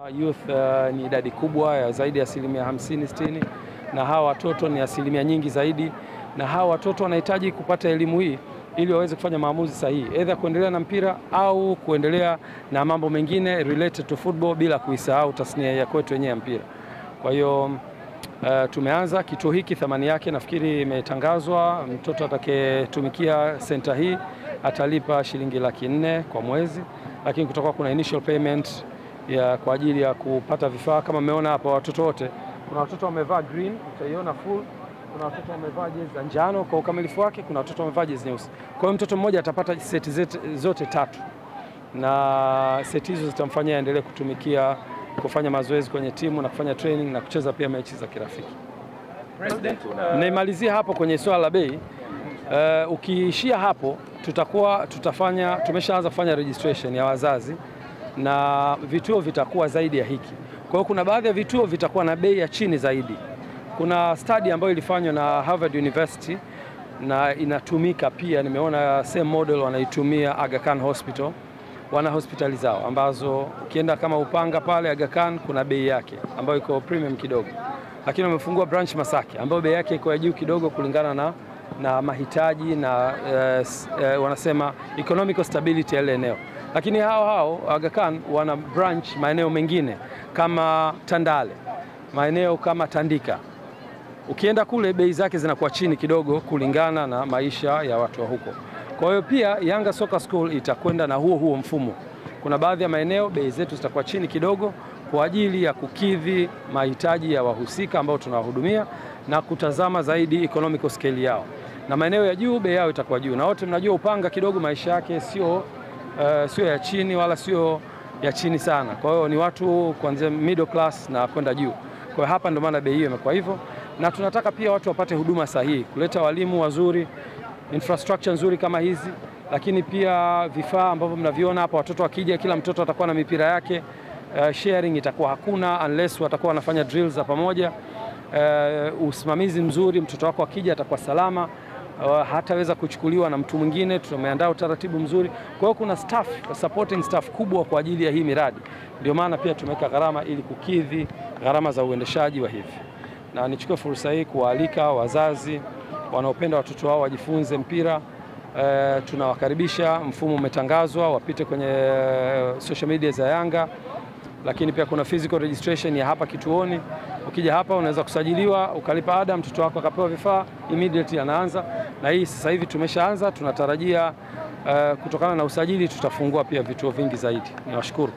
Youth ni idadi kubwa ya zaidi ya 50-60, na hawa watoto ni asilimia nyingi zaidi, na hawa watoto wanahitaji kupata elimu hii ili waweze kufanya maamuzi sahihi, aidha kuendelea na mpira au kuendelea na mambo mengine related to football, bila kuisahau tasnia ya kwetu yenyewe ya mpira. Kwa hiyo tumeanza kituo hiki, thamani yake nafikiri imetangazwa. Mtoto atakayetumikia center hii atalipa shilingi 400,000 kwa mwezi, lakini kutakuwa kuna initial payment kwa ajili ya kupata vifaa. Kama mmeona hapa watoto wote, kuna watoto wamevaa green, utaiona full, kuna watoto wamevaa jezi za njano kwa ukamilifu wake, kuna watoto wamevaa jezi nyeusi. Kwa hiyo mtoto mmoja atapata seti zote 3, na seti hizo zitamfanyia aendelee kutumikia, kufanya mazoezi kwenye timu na kufanya training na kucheza pia mechi za kirafiki. Naimalizia hapo kwenye swala la bei. Ukiishia hapo tumeshaanza kufanya registration ya wazazi, na vituo vitakuwa zaidi ya hiki. Kwa hiyo kuna baadhi ya vituo vitakuwa na bei ya chini zaidi. Kuna study ambayo ilifanywa na Harvard University na inatumika pia, nimeona same model wanaitumia Aga Khan Hospital. Wana hospitali zao ambazo ukienda kama Upanga pale Aga Khan kuna bei yake ambayo iko premium kidogo, lakini wamefungua branch Masaki ambayo bei yake iko ya juu kidogo kulingana na mahitaji na wanasema economical stability ya ile eneo. Lakini hao Aga Khan wana branch maeneo mengine kama Tandale, maeneo kama Tandika. Ukienda kule bei zake zinakuwa chini kidogo kulingana na maisha ya watu wa huko. Kwa hiyo pia Yanga Soccer School itakwenda na huo mfumo. Kuna baadhi ya maeneo bei zetu zitakuwa chini kidogo kwa ajili ya kukidhi mahitaji ya wahusika ambao tunawahudumia na kutazama zaidi economical scale yao. Na maeneo ya juu bei yao itakuwa juu. Na wote mnajua Upanga kidogo maisha yake sio ya chini wala sio ya chini sana. Kwa hiyo ni watu kuanzia middle class na kwenda juu. Kwa hiyo hapa ndio maana bei hiyo imekuwa hivyo, na tunataka pia watu wapate huduma sahihi, kuleta walimu wazuri, infrastructure nzuri kama hizi, lakini pia vifaa ambavyo mnaviona hapa. Watoto wakija, kila mtoto atakuwa na mipira yake. Sharing itakuwa hakuna unless watakuwa wanafanya drills za pamoja. Usimamizi mzuri, mtoto wako akija atakuwa salama, hataweza kuchukuliwa na mtu mwingine. Tumeandaa utaratibu mzuri. Kwa hiyo kuna supporting staff kubwa kwa ajili ya hii miradi. Ndio maana pia tumeweka gharama ili kukidhi gharama za uendeshaji wa hivi. Na nichukue fursa hii kuwaalika wazazi wanaopenda watoto wao wajifunze mpira. Tunawakaribisha, mfumo umetangazwa, wapite kwenye social media za Yanga, lakini pia kuna physical registration ya hapa kituoni. Ukija hapa unaweza kusajiliwa, ukalipa ada, mtoto wako akapewa vifaa, immediately anaanza. Na hii sasa hivi tumeshaanza, tunatarajia kutokana na usajili tutafungua pia vituo vingi zaidi. Niwashukuru.